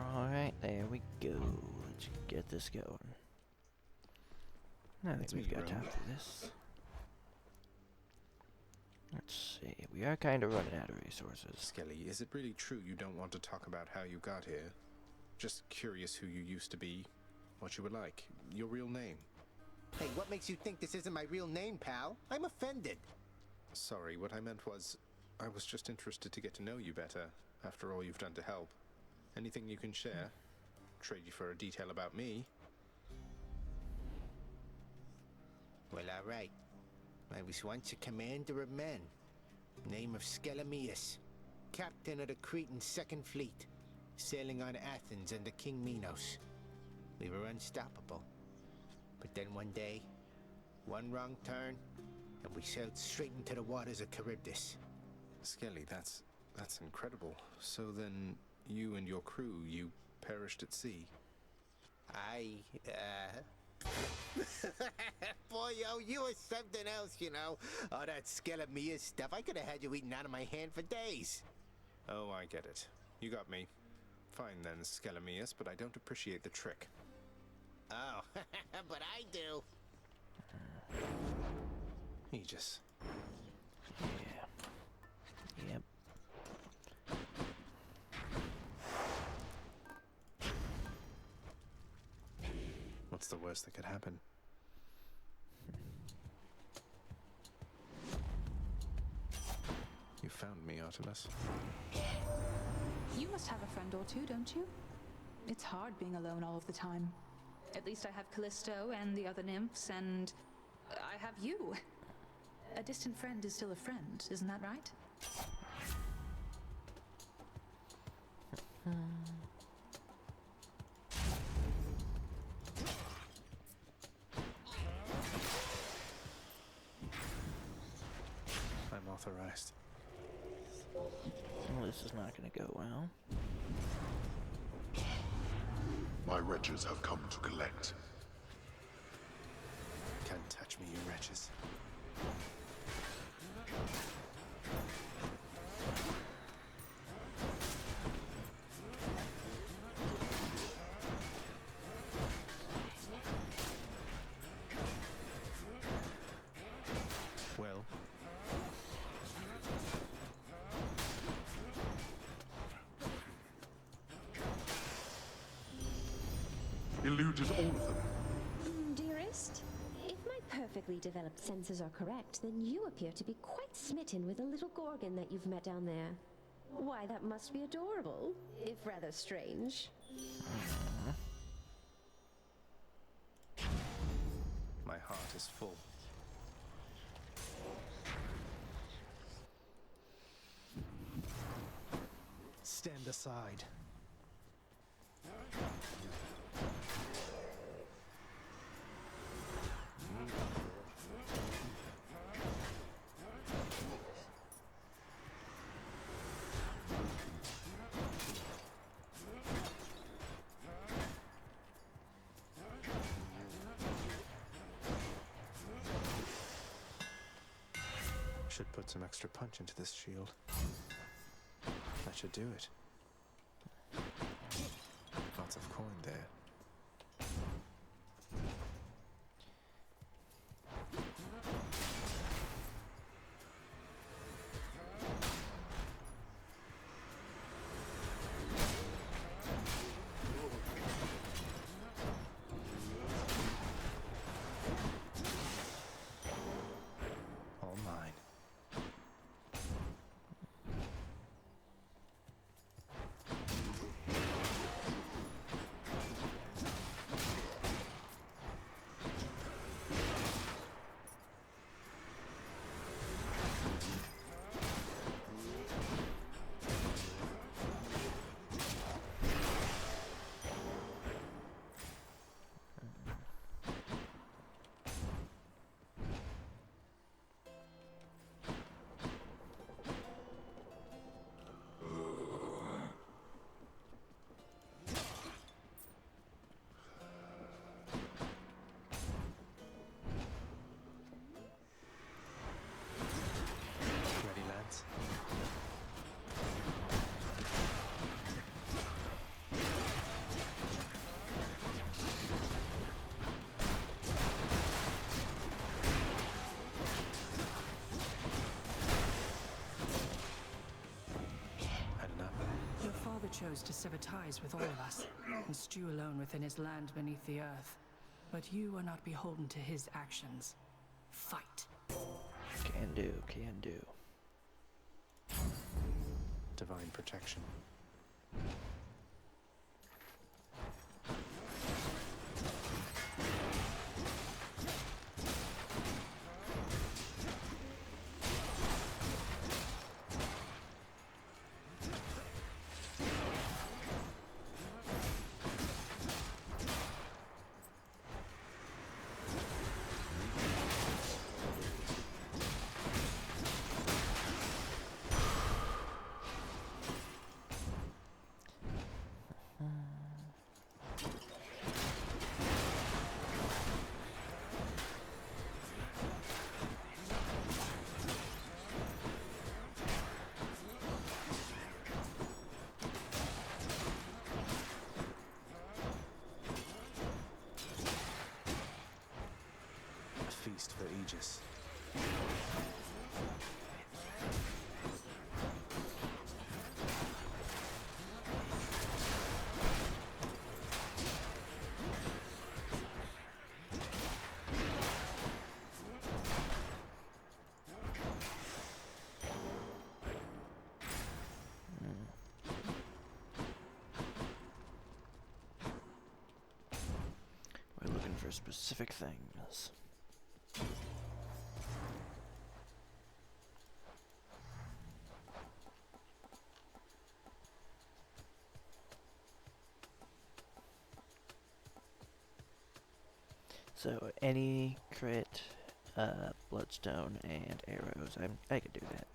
Alright, there we go. Let's get this going. I think we've got time for this. Let's see, we are kind of running out of resources. Skelly, is it really true you don't want to talk about how you got here? Just curious who you used to be, what you were like, your real name. Hey, what makes you think this isn't my real name, pal? I'm offended. Sorry, what I meant was, I was just interested to get to know you better, after all you've done to help. Anything you can share? Trade you for a detail about me? Well, all right. I was once a commander of men. Name of Skelemius. Captain of the Cretan Second Fleet. Sailing on Athens under King Minos. We were unstoppable. But then one day, one wrong turn, and we sailed straight into the waters of Charybdis. Skelly, that's incredible. So then, you and your crew, you perished at sea? Boy, yo, you are something else, you know. All that Skelemius stuff, I could have had you eating out of my hand for days. Oh, I get it. You got me. Fine then, Skelemius, but I don't appreciate the trick. Oh, but I do. Aegis. Yeah. Yep. What's the worst that could happen? You found me, Artemis. You must have a friend or two, don't you? It's hard being alone all of the time. At least I have Callisto and the other nymphs, and I have you. A distant friend is still a friend, isn't that right? I'm authorized. Well, this is not going to go well. My wretches have come to collect. Can't touch me, you wretches. Well, Eluded all of them. Dearest, if my perfectly developed senses are correct, then you appear to be quite smitten with the little Gorgon that you've met down there. Why, that must be adorable, if rather strange. my heart is full. Stand aside. Should put some extra punch into this shield. That should do it. Lots of coin there. All mine. chose to sever ties with all of us and stew alone within his land beneath the earth. But you are not beholden to his actions. Fight. Can do, can do. Divine protection. Feast for Aegis. We're looking for specific things. So any crit, bloodstone, and arrows, I could do that.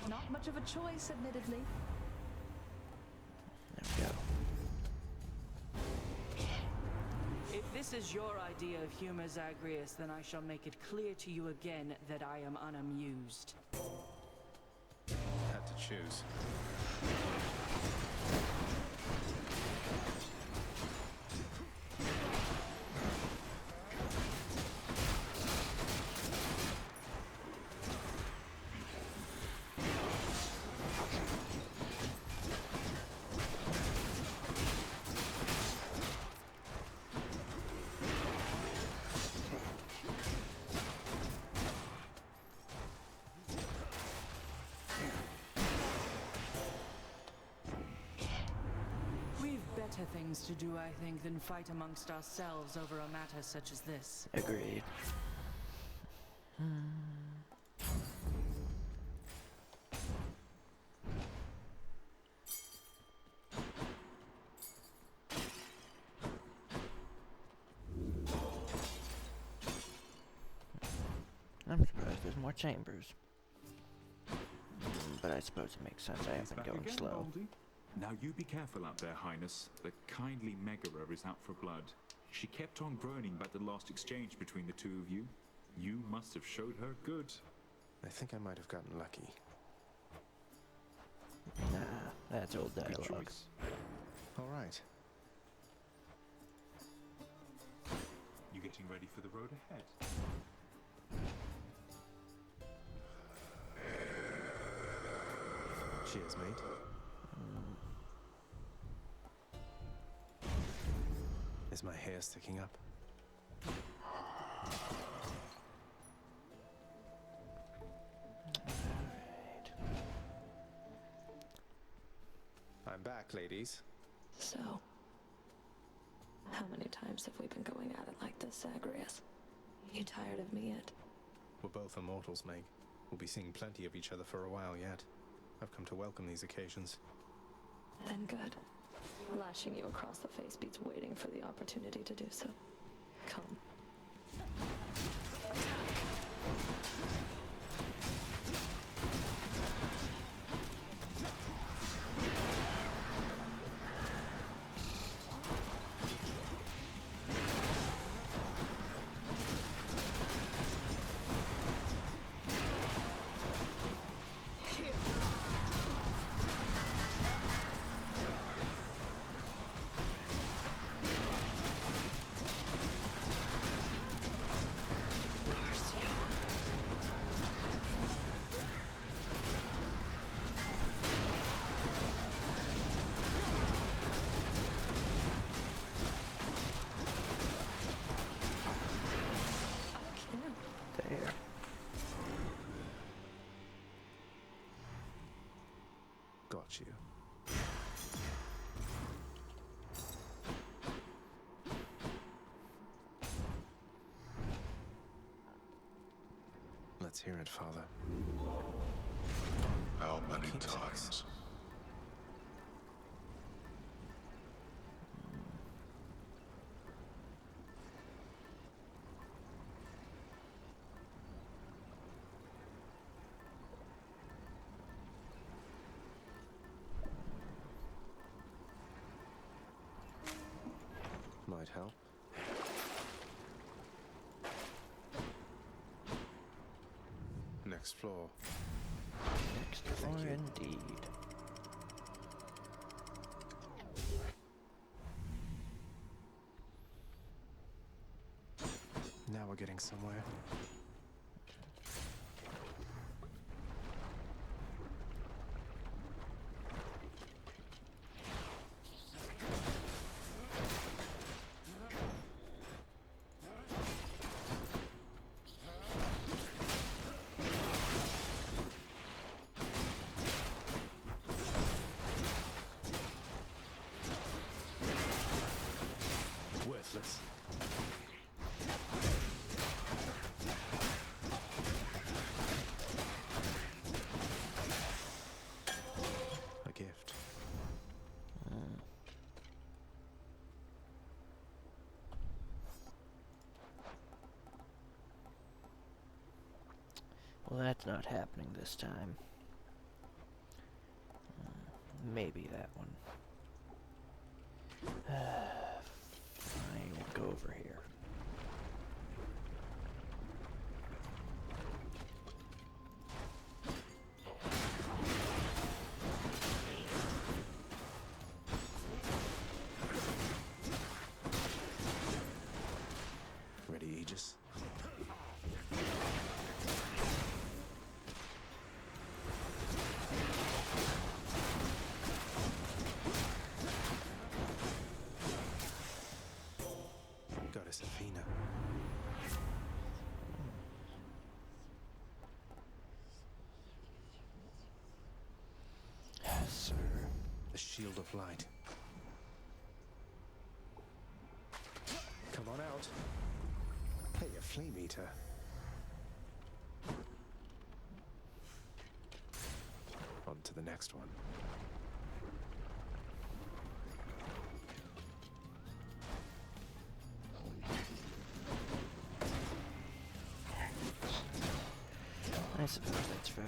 Not much of a choice, admittedly. There we go. If this is your idea of humor, Zagreus, then I shall make it clear to you again that I am unamused. Had to choose. Better things to do, I think, than fight amongst ourselves over a matter such as this. Agreed. I'm surprised there's more chambers. But I suppose it makes sense. I have been going slow. Baldy? Now you be careful out there, Highness. The kindly Megara is out for blood. She kept on groaning about the last exchange between the two of you. You must have showed her good. I think I might have gotten lucky. Nah, that's old Good dialogue. choice. All right. You getting ready for the road ahead? Cheers, mate. Is my hair sticking up? I'm back, ladies. So, how many times have we been going at it like this, Zagreus? You tired of me yet? We're both immortals, Meg. We'll be seeing plenty of each other for a while yet. I've come to welcome these occasions. Then good. Lashing you across the face beats waiting for the opportunity to do so. Come. Let's hear it, Father. How many Keep times? Might help. Next floor. Next floor indeed. Now we're getting somewhere. Worthless. A gift. Well, that's not happening this time. Maybe that one. Fine, we'll go over here. Ready, Aegis? Goddess Athena. Sir. The Shield of Light. Come on out. Hey, a flame eater. On to the next one. I suppose that's fair.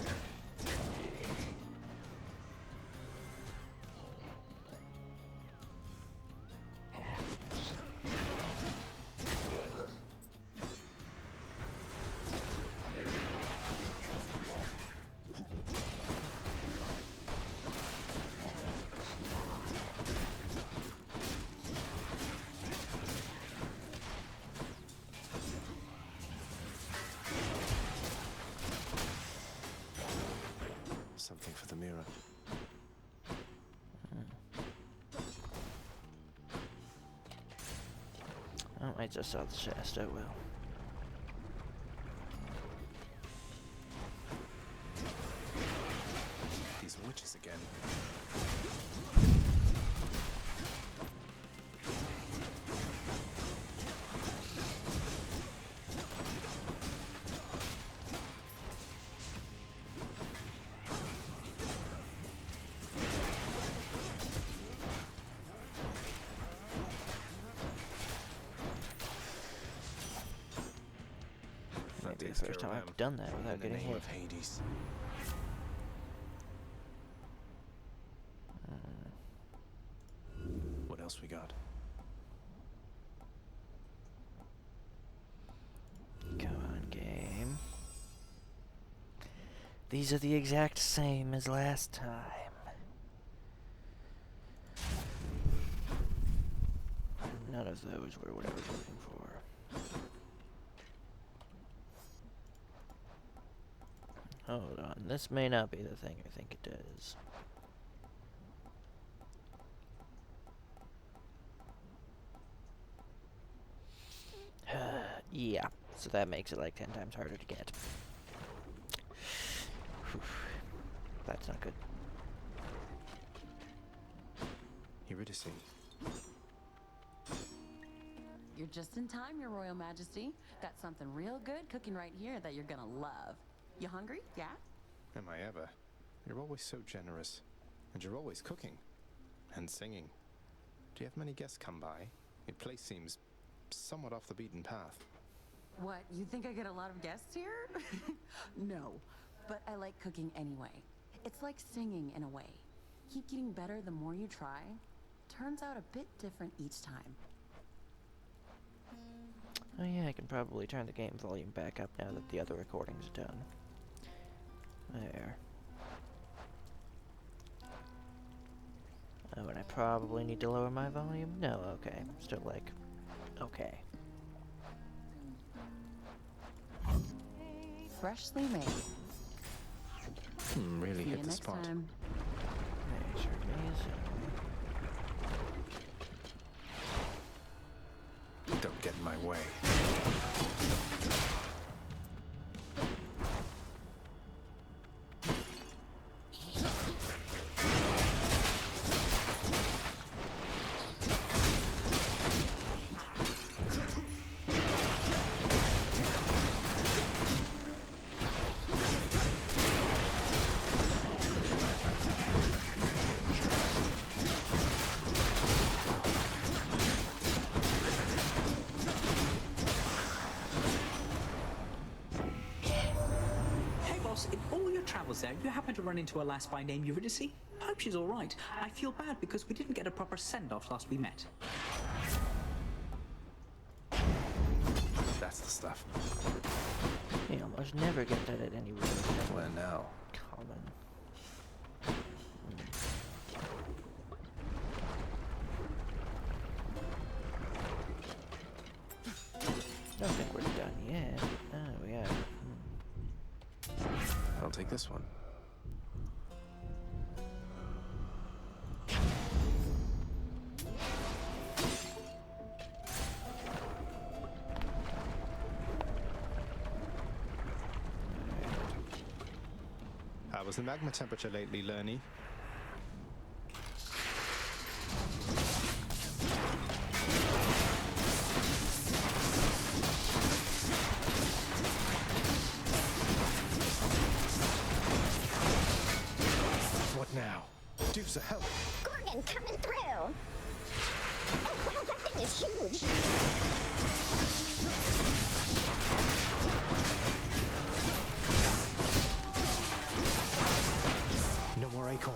Something for the mirror. Oh, I just saw the chest. Oh well. These witches again. Might be the takes first care time of I've them. done that without In the getting name hit. of Hades. What else we got? Come on, game. These are the exact same as last time. None of those were what I was looking for. Hold on, this may not be the thing I think it is. Yeah, so that makes it like 10 times harder to get. Whew. That's not good. Eurydice. You're just in time, Your Royal Majesty. Got something real good cooking right here that you're gonna love. You hungry? Yeah? Am I ever? You're always so generous. And you're always cooking. And singing. Do you have many guests come by? Your place seems somewhat off the beaten path. What, you think I get a lot of guests here? No, but I like cooking anyway. It's like singing in a way. Keep getting better the more you try. Turns out a bit different each time. Oh yeah, I can probably turn the game volume back up now that the other recording's done. There. Oh, and I probably need to lower my volume? No, okay. Still like, okay. Freshly made. Really See hit you the next spot. time. Hey, certainly is. Don't get in my way. In all your travels there, you happen to run into a lass by name Eurydice? I hope she's all right. I feel bad because we didn't get a proper send-off last we met. That's the stuff. You almost never get that at any real Well, now. common. Don't think we're done yet. Oh, yeah. I'll take this one. How was the magma temperature lately, Lerny? What now? Dukes of help! Gorgon coming through! Oh, wow, that thing is huge! No more acorn.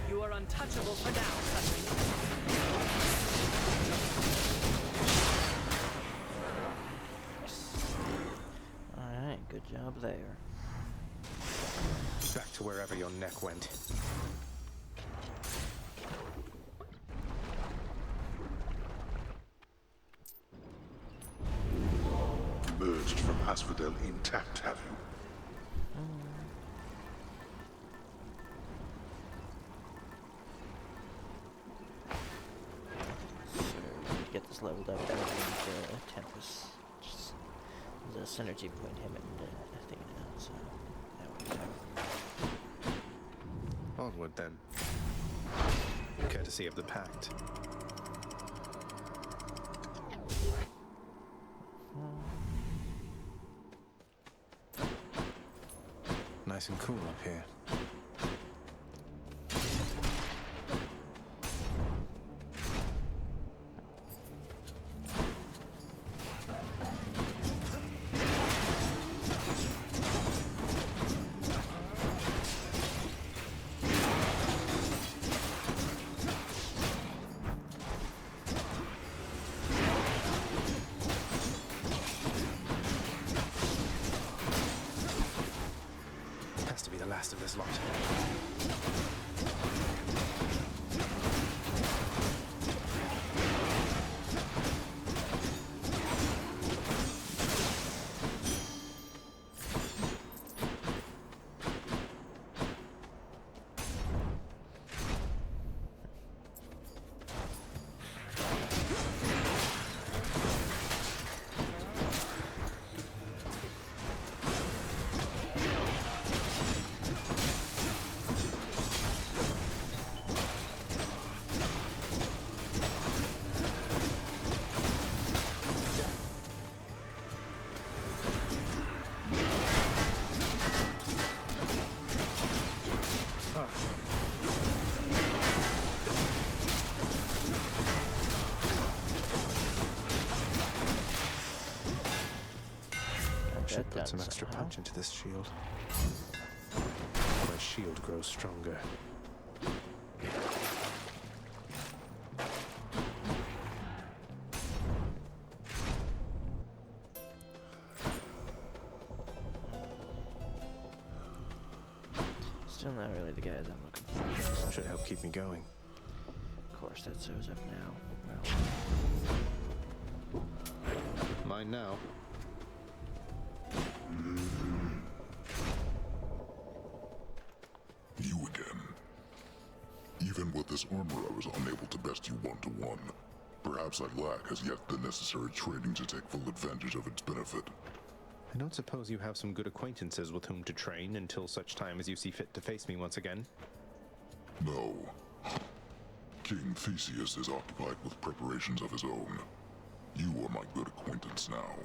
You are untouchable for now, Sutton. Alright, good job there. Back to wherever your neck went. Emerged from Asphodel intact, have you? So, get this leveled up, I need Tempest. Just the synergy between him and Athena, so that works out. Onward then. Courtesy of the Pact. Nice and cool up here. Has to be the last of this lot. Should put some extra punch into this shield. My shield grows stronger. Still not really the guys I'm looking for. Should help keep me going. Of course, that shows up now. Well. Mine now. You again. Even with this armor, I was unable to best you one-to-one. Perhaps I lack as yet the necessary training to take full advantage of its benefit. I don't suppose you have some good acquaintances with whom to train until such time as you see fit to face me once again? No. King Theseus is occupied with preparations of his own. You are my good acquaintance now.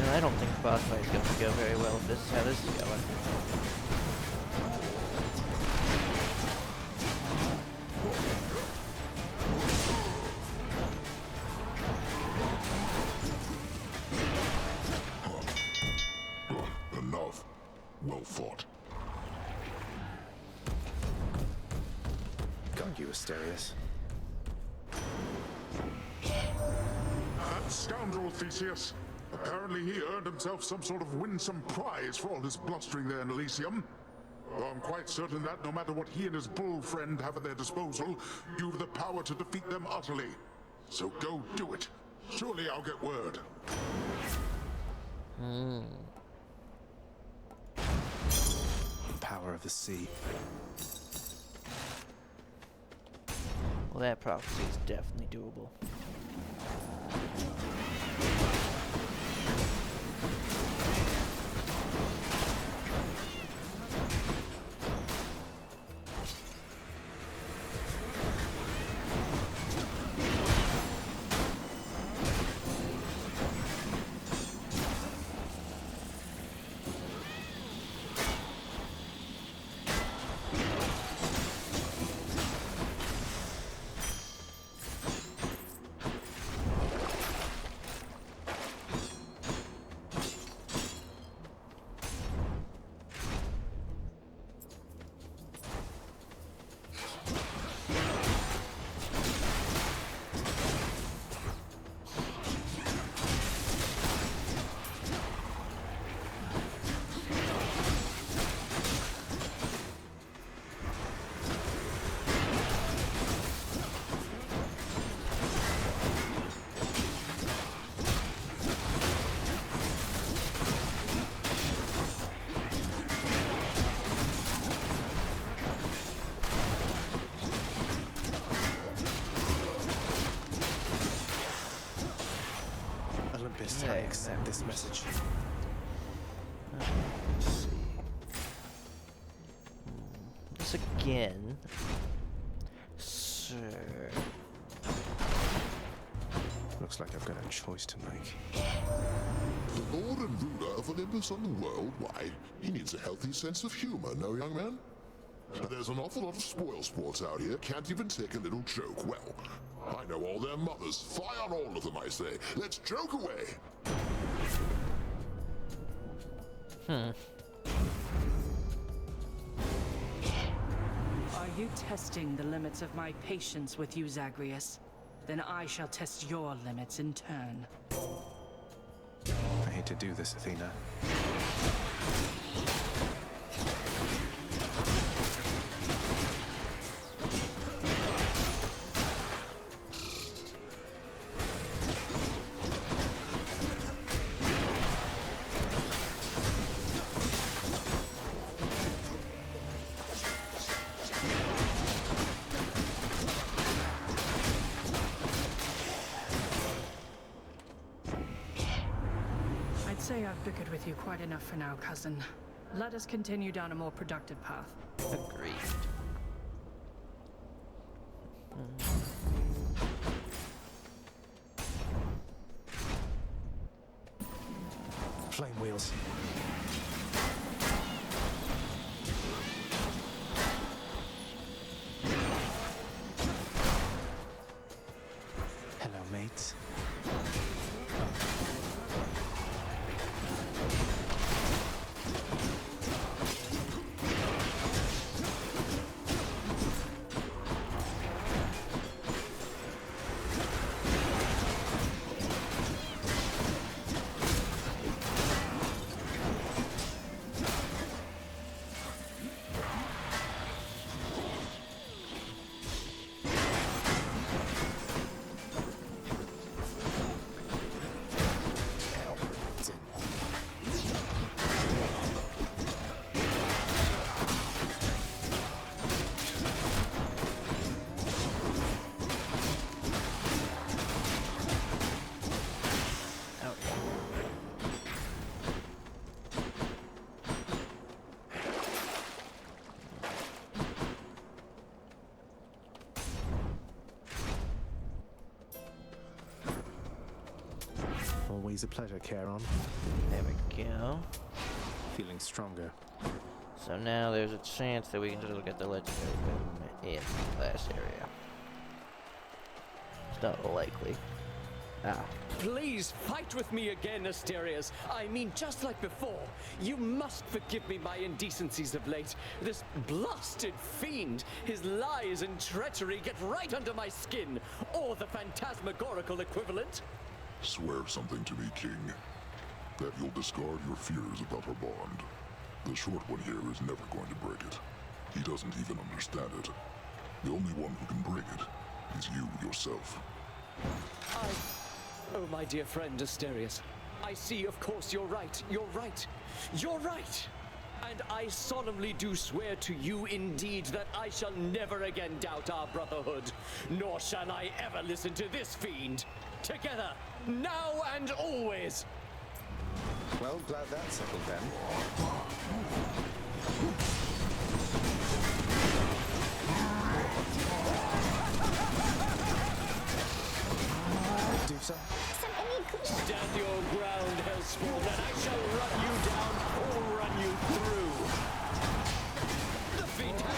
I don't think the boss fight is going to go very well if this is how this is going. Enough. Well fought. Got you, Asterius. That scoundrel Theseus. Apparently he earned himself some sort of winsome prize for all his blustering there in Elysium. Though I'm quite certain that no matter what he and his bull friend have at their disposal, you've the power to defeat them utterly. So go do it. Surely I'll get word. Power of the sea. Well, that prophecy is definitely doable. can I there. accept this message? Let's see. This again. Sir. Looks like I've got a choice to make. The Lord and ruler of Olympus on the world, why, he needs a healthy sense of humor, no, young man? There's an awful lot of spoil sports out here, can't even take a little joke. Well, I know all their mothers. Fly on all of them, I say. Let's joke away. Are you testing the limits of my patience with you, Zagreus? Then I shall test your limits in turn. I hate to do this, Athena. I'd say I've bickered with you quite enough for now, cousin. Let us continue down a more productive path. Agreed. Flame wheels. Hello, mates. Always a pleasure, Charon. There we go. Feeling stronger. So now there's a chance that we can just look at the legendary boom in the last area. It's not likely. Ah. Please fight with me again, Asterius. I mean, just like before. You must forgive me my indecencies of late. This blasted fiend, his lies and treachery get right under my skin. Or the phantasmagorical equivalent. Swear something to me, King. That you'll discard your fears about our bond. The short one here is never going to break it. He doesn't even understand it. The only one who can break it is you yourself. Oh, my dear friend Asterius. I see, of course, you're right. You're right. You're right. And I solemnly do swear to you indeed that I shall never again doubt our brotherhood. Nor shall I ever listen to this fiend. Together, now and always. Well, glad that's settled then. Do so. Stand your ground, Hellspawn, and I shall run you down or run you through. The fiend has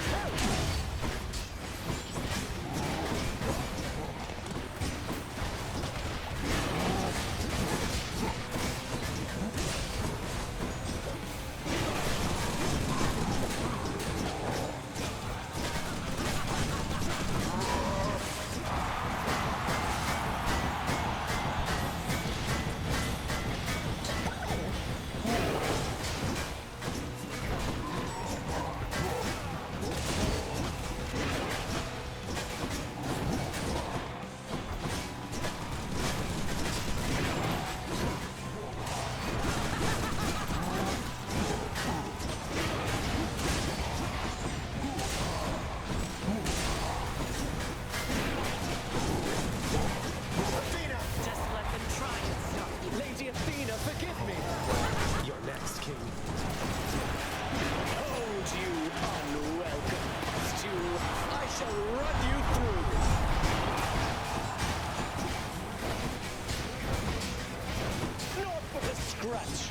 scratch.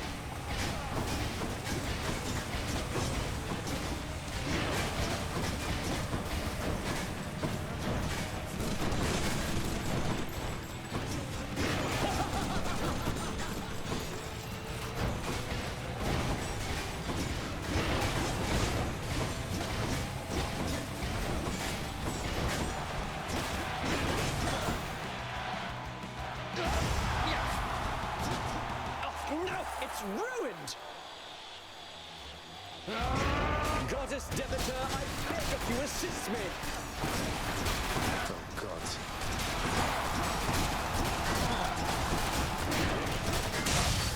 No, it's ruined! Goddess Demeter, I beg of you, assist me! Oh, God.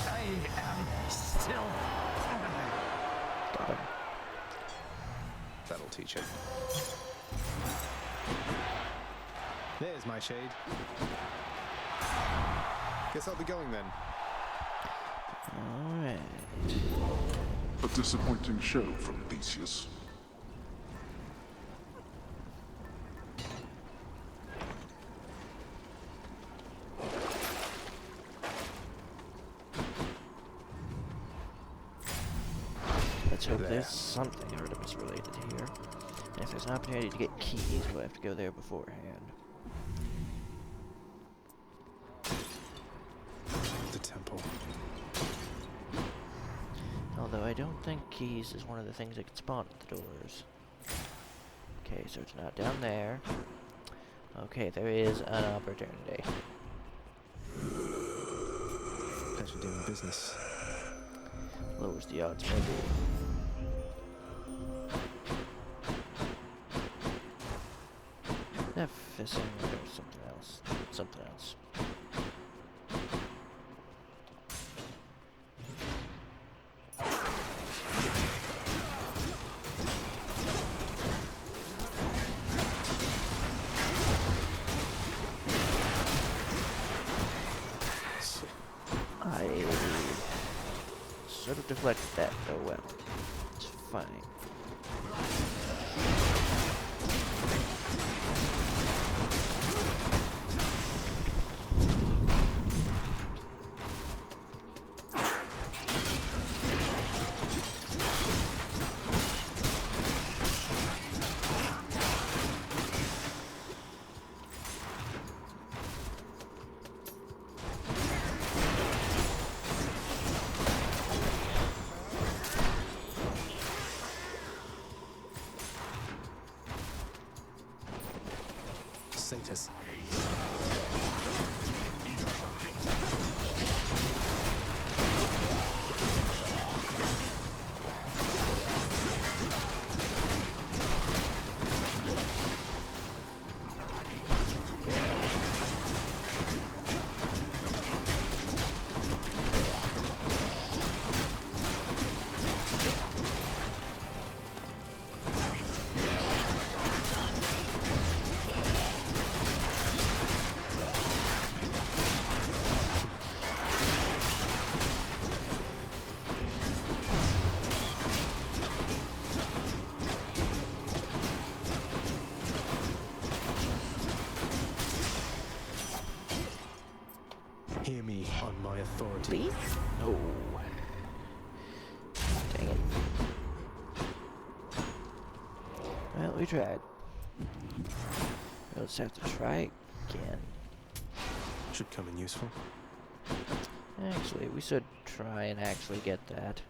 I am still. Got him. That'll teach it. There's my shade. Guess I'll be going then. Alright. A disappointing show from Theseus. Let's hope There. there's something Artemis related here. And if there's an opportunity to get keys, we'll have to go there beforehand. The temple. Although I don't think keys is one of the things that can spawn at the doors. Okay, so it's not down there. Okay, there is an opportunity. Pleasure doing business. Lowers the odds, maybe. That fissing or something else. Something else. I sort of deflected that, oh well. It's fine. Satus. Hear me on my authority. Please? Oh. Dang it. Well, we tried. We'll just have to try again. Should come in useful. Actually, we should try and actually get that.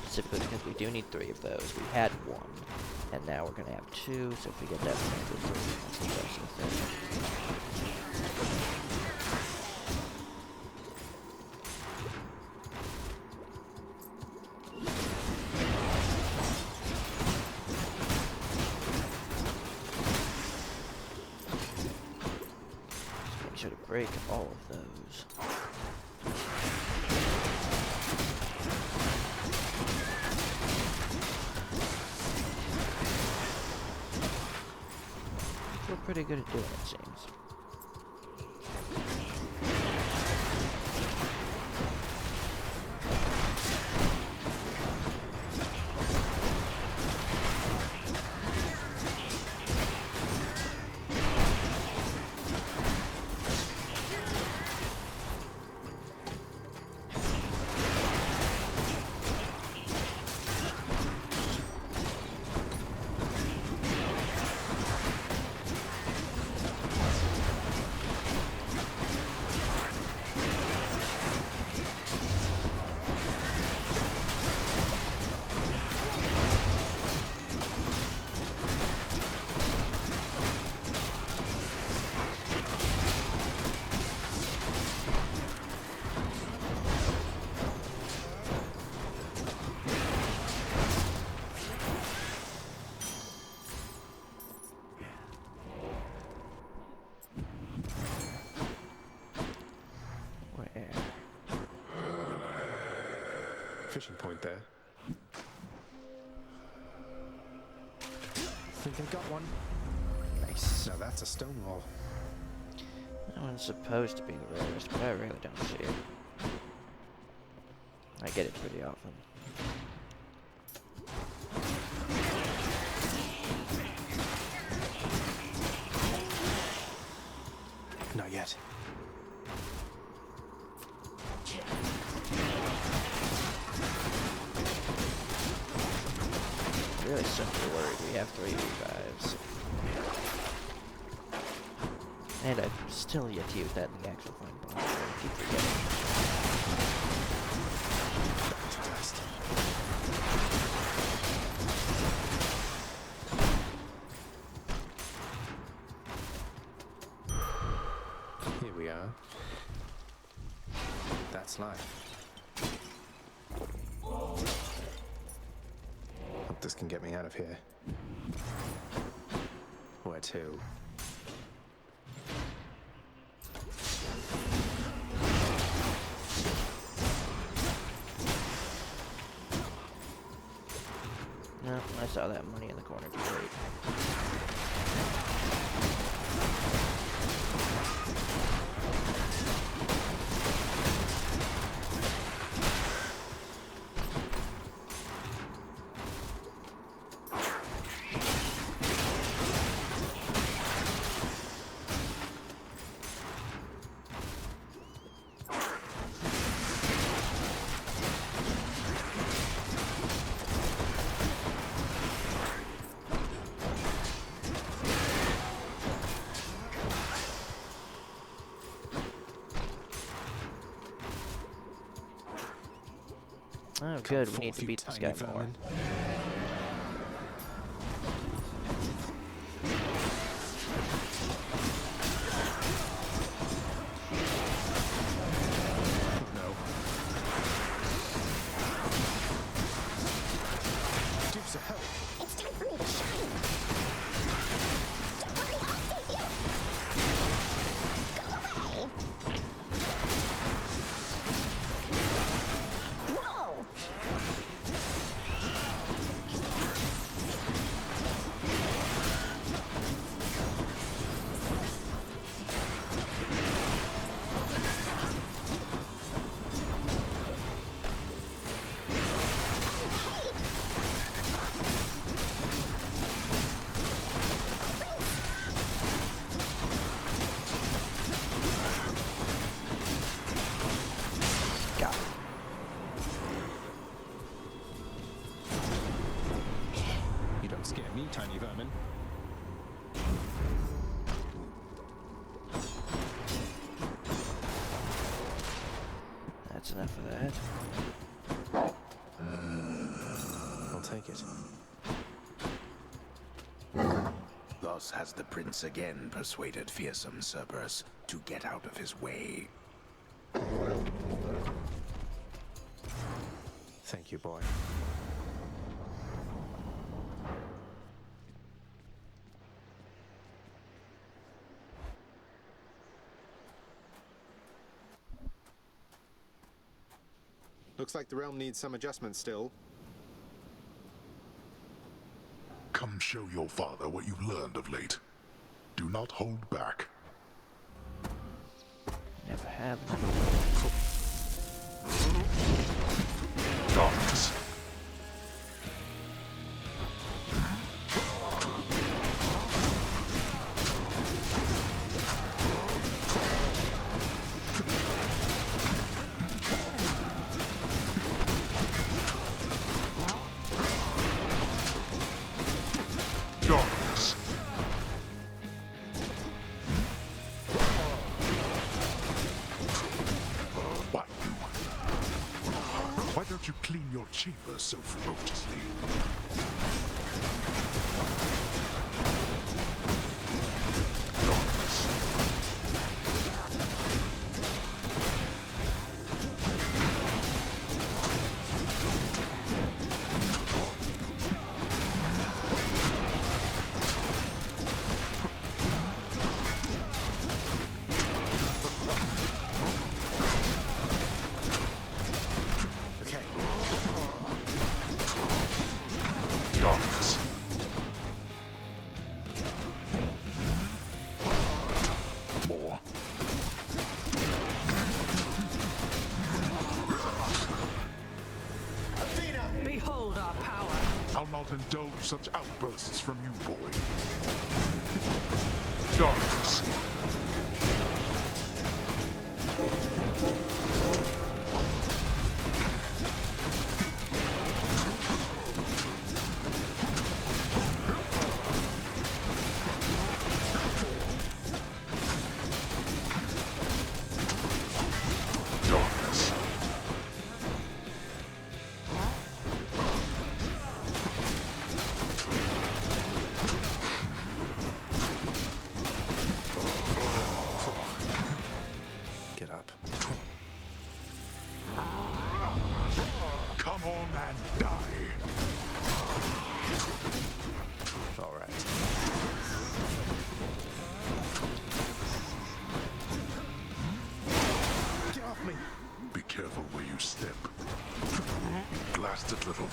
Specifically because we do need 3 of those. We had 1. And now we're gonna have 2, so if we get that, we're gonna do 3. That's the best of the thing. Just make sure to break all of those. We're pretty good at doing it, seems. fishing point there. Think I got one. Nice. Now that's a stone wall. That one's supposed to be the rarest, but I really don't see it. I get it pretty often. Not yet. Really simply worried we have 3 revives. And I've still yet to use that in the actual final boss, so I keep forgetting. Here we are. That's life. Hope this can get me out of here. Where to? No, I saw that money in the corner. Too late. Oh, good. We need to beat this guy more. Dukes of hell. It's time for me to shine. Don't worry, I'll save you. Go away. Whoa. Got it. You don't scare me, tiny vermin. That's enough of that. I'll take it. Thus has the prince again persuaded fearsome Cerberus to get out of his way. Thank you, boy. Looks like the realm needs some adjustment still. Come show your father what you've learned of late. Do not hold back. Never have. Darkness. Darkness. Why you? Why don't you clean your chambers so ferociously? Darkness. Okay. not indulge such outbursts from you, boy. Darkness. Come on and die. All right. Get off me. Be careful where you step. Blasted little.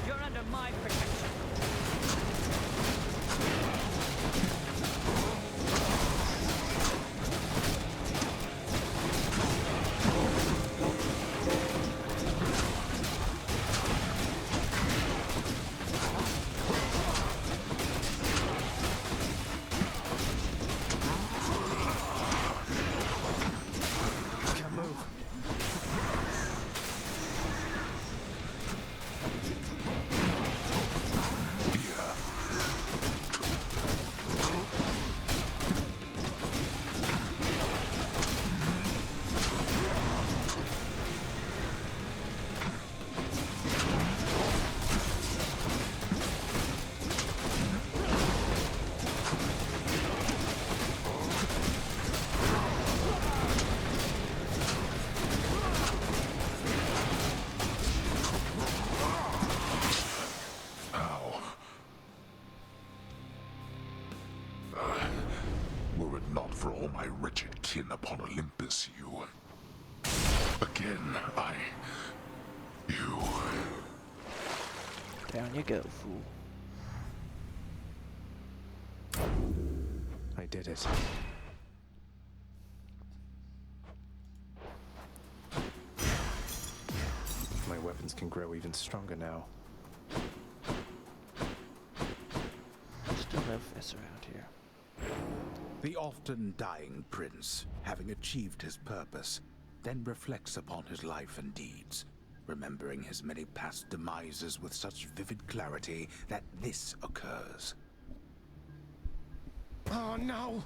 You're under my protection. Were it not for all my wretched kin upon Olympus, you... Again, you... Down you go, fool. I did it. My weapons can grow even stronger now. Still no Fess around here. The often dying prince, having achieved his purpose, then reflects upon his life and deeds, remembering his many past demises with such vivid clarity that this occurs. Oh no!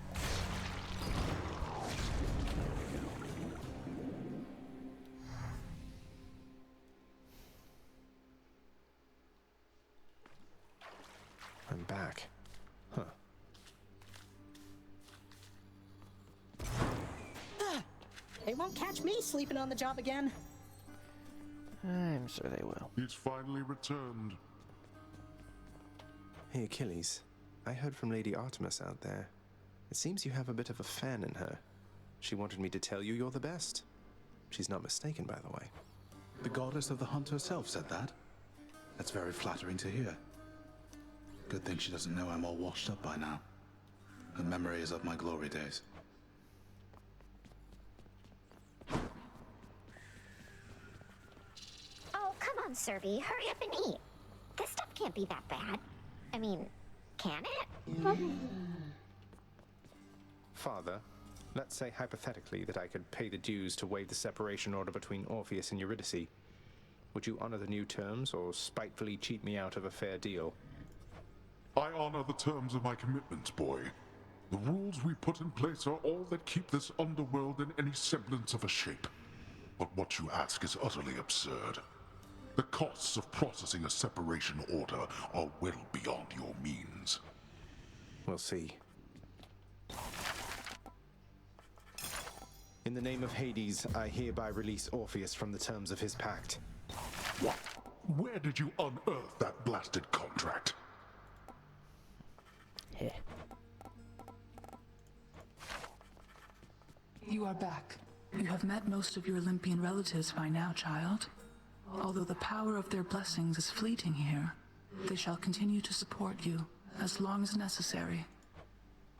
I'm back. Huh. They won't catch me sleeping on the job again. I'm sure they will. He's finally returned. Hey, Achilles. I heard from Lady Artemis out there. It seems you have a bit of a fan in her. She wanted me to tell you you're the best. She's not mistaken, by the way. The goddess of the hunt herself said that? That's very flattering to hear. Good thing she doesn't know I'm all washed up by now. Her memory is of my glory days. Oh, come on, Serby. Hurry up and eat. This stuff can't be that bad. I mean, can it? Father, let's say hypothetically that I could pay the dues to waive the separation order between Orpheus and Eurydice. Would you honor the new terms, or spitefully cheat me out of a fair deal? I honor the terms of my commitments, boy. The rules we put in place are all that keep this underworld in any semblance of a shape. But what you ask is utterly absurd. The costs of processing a separation order are well beyond your means. We'll see. In the name of Hades, I hereby release Orpheus from the terms of his pact. What? Where did you unearth that blasted contract? Heh. You are back. You have met most of your Olympian relatives by now, child. Although the power of their blessings is fleeting here, they shall continue to support you as long as necessary.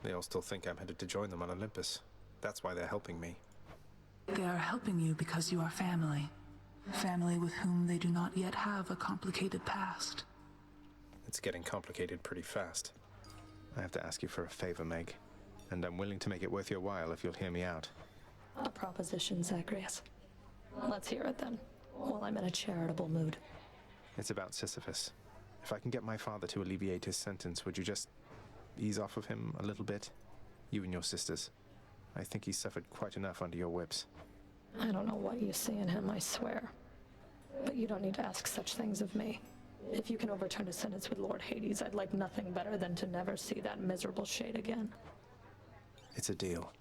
They all still think I'm headed to join them on Olympus. That's why they're helping me. They are helping you because you are family. family with whom they do not yet have a complicated past. It's getting complicated pretty fast. I have to ask you for a favor, Meg, and I'm willing to make it worth your while if you'll hear me out. A proposition, Zagreus. Let's hear it then, while I'm in a charitable mood. It's about Sisyphus. If I can get my father to alleviate his sentence, would you just ease off of him a little bit? You and your sisters. I think he's suffered quite enough under your whips. I don't know what you see in him, I swear. But you don't need to ask such things of me. If you can overturn a sentence with Lord Hades, I'd like nothing better than to never see that miserable shade again. It's a deal.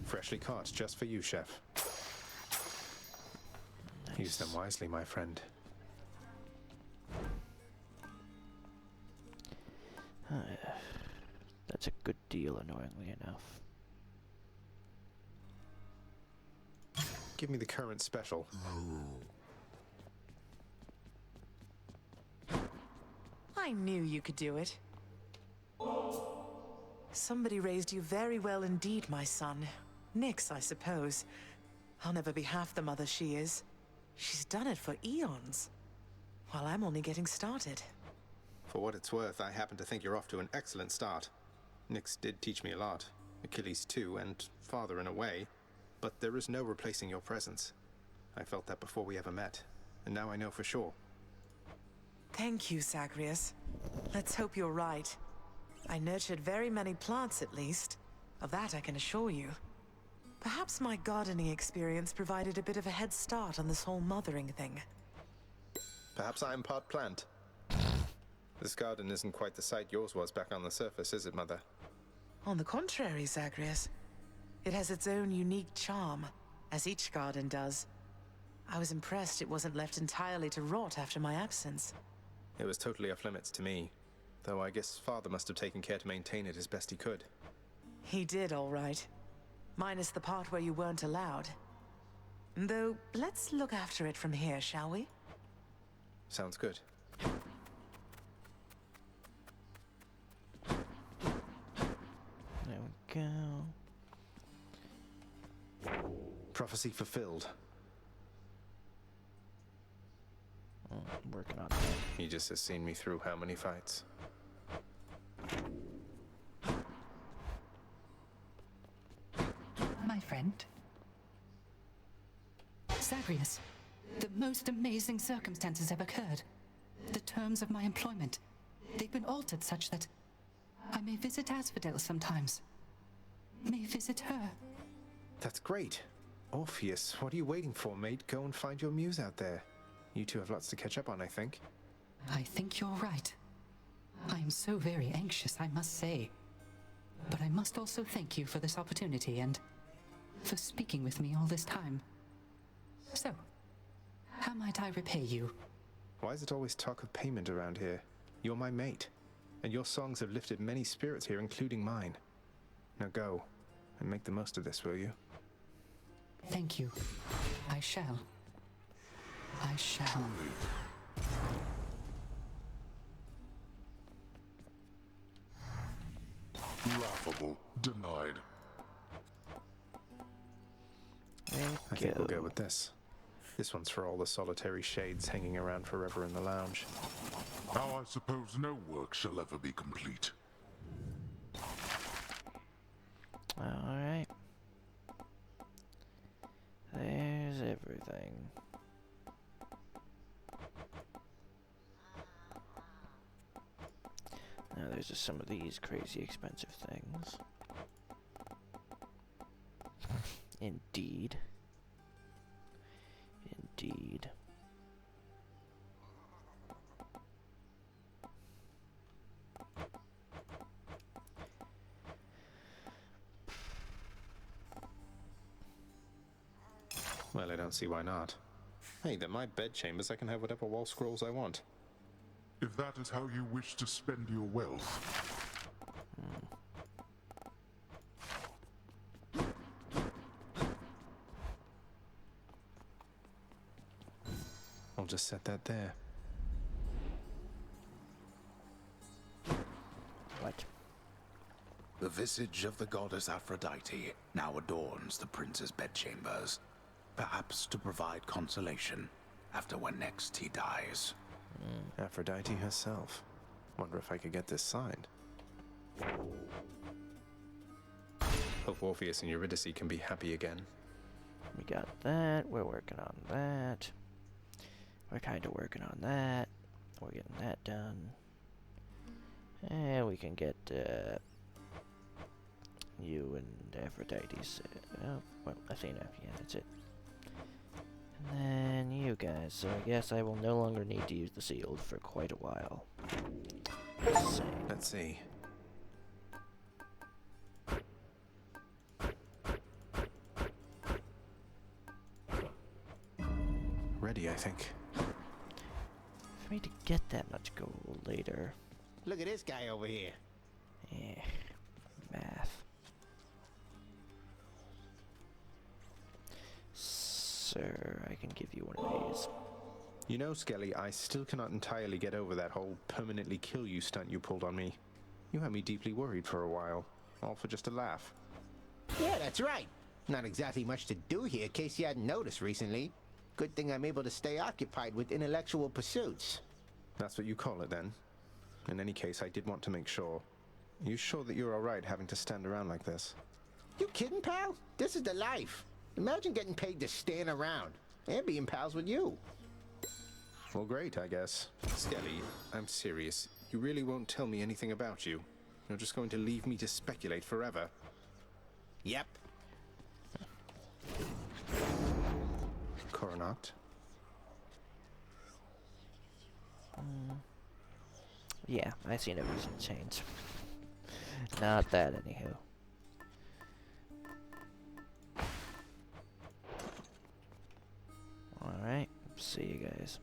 Freshly caught, just for you, Chef. Nice. Use them wisely, my friend. That's a good deal, annoyingly enough. Give me the current special. I knew you could do it. Somebody raised you very well indeed, my son. Nyx, I suppose. I'll never be half the mother she is. She's done it for eons, while I'm only getting started. For what it's worth, I happen to think you're off to an excellent start. Nyx did teach me a lot. Achilles too, and father in a way. But there is no replacing your presence. I felt that before we ever met, and now I know for sure. Thank you, Zagreus. Let's hope you're right. I nurtured very many plants, at least. Of that I can assure you. Perhaps my gardening experience provided a bit of a head start on this whole mothering thing. Perhaps I'm part plant. This garden isn't quite the sight yours was back on the surface, is it, Mother? On the contrary, Zagreus. It has its own unique charm, as each garden does. I was impressed it wasn't left entirely to rot after my absence. It was totally off limits to me, though I guess Father must have taken care to maintain it as best he could. He did, all right. Minus the part where you weren't allowed. Though, let's look after it from here, shall we? Sounds good. There we go. Prophecy fulfilled. I'm working on it. He just has seen me through how many fights? My friend. Zagreus, the most amazing circumstances have occurred. The terms of my employment, they've been altered such that I may visit Asphodel sometimes. May visit her. That's great. Orpheus, what are you waiting for, mate? Go and find your muse out there. You two have lots to catch up on, I think. I think you're right. I am so very anxious, I must say. But I must also thank you for this opportunity and for speaking with me all this time. So, how might I repay you? Why is it always talk of payment around here? You're my mate, and your songs have lifted many spirits here, including mine. Now go, and make the most of this, will you? Thank you. I shall. I shall. Laughable. Denied. I think we'll go with this. This one's for all the solitary shades hanging around forever in the lounge. Now I suppose no work shall ever be complete. Alright. There's everything. Now there's just some of these crazy expensive things. Indeed. Indeed. Well, I don't see why not. Hey, they're my bedchambers. I can have whatever wall scrolls I want. If that is how you wish to spend your wealth. I'll just set that there. What? The visage of the goddess Aphrodite now adorns the prince's bedchambers. perhaps to provide consolation after when next he dies. Aphrodite herself. Wonder if I could get this signed. Hope Orpheus and Eurydice can be happy again. We got that. We're working on that. We're kind of working on that. We're getting that done. And we can get you and Aphrodite's. Well, Athena. Yeah, that's it. And then you guys. So I guess I will no longer need to use the shield for quite a while. Let's see. Ready, I think. For me to get that much gold later. Look at this guy over here. Yeah, math. Sir, I can give you one of these. You know, Skelly, I still cannot entirely get over that whole permanently kill you stunt you pulled on me. You had me deeply worried for a while, all for just a laugh. Yeah, that's right. Not exactly much to do here, in case you hadn't noticed recently. Good thing I'm able to stay occupied with intellectual pursuits. That's what you call it, then? In any case, I did want to make sure. Are you sure that you're alright having to stand around like this? You kidding, pal? This is the life. Imagine getting paid to stand around and being pals with you. Well, great, I guess. Skelly, I'm serious. You really won't tell me anything about you? You're just going to leave me to speculate forever? Yep. Coronact? Yeah, I see no reason to change. Not that, anywho. Alright, see you guys.